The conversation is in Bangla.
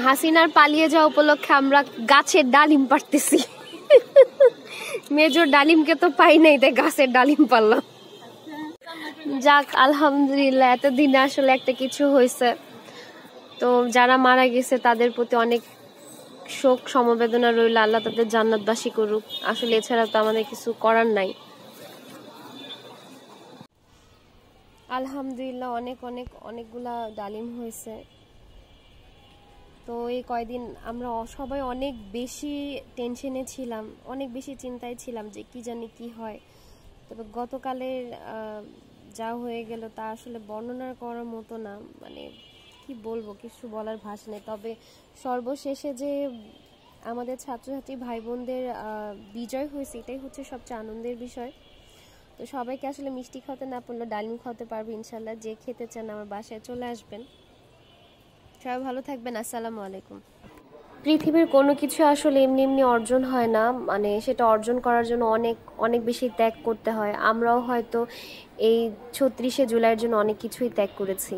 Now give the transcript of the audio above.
হাসিনার পালিয়ে যাওয়া উপলক্ষে আমরা গাছের ডালিম পাড়তেছি। মেজর ডালিমকে তো পাই নাই, তাই গাছের ডালিম পারলাম। যাক আলহামদুলিল্লাহ, এতদিনে আসলে একটা কিছু হয়েছে। তো যারা মারা গেছে তাদের প্রতি অনেক শোক সমবেদনা রইল, আল্লাহ তাদের জান্নাতবাসী করুক। আসলে এছাড়া তো আমাদের কিছু করার নাই। আলহামদুলিল্লাহ অনেকগুলা ডালিম হয়েছে। তো এই কয়দিন আমরা সবাই অনেক বেশি টেনশনে ছিলাম, অনেক বেশি চিন্তায় ছিলাম যে কি জানি কি হয়। তবে গতকালের যা হয়ে গেল তা আসলে বর্ণনা করার মতো না, মানে কি বলবো, কিছু বলার ভাষা নেই। তবে সর্বশেষে যে আমাদের ছাত্রছাত্রী ভাই বোনদের বিজয় হয়েছে, এটাই হচ্ছে সবচেয়ে আনন্দের বিষয়। তো সবাইকে আসলে মিষ্টি খাওয়াতে না পারলেও ডালিম খাওয়াতে পারবো ইনশাল্লাহ। যে খেতে চান আমার বাসায় চলে আসবেন। সবাই ভালো থাকবেন। আসসালামু আলাইকুম। পৃথিবীর কোনো কিছু আসলে এমনি এমনি অর্জন হয় না, মানে সেটা অর্জন করার জন্য অনেক অনেক বেশি ত্যাগ করতে হয়। আমরাও হয়তো এই ৩৬শে জুলাইয়ের জন্য অনেক কিছুই ত্যাগ করেছি।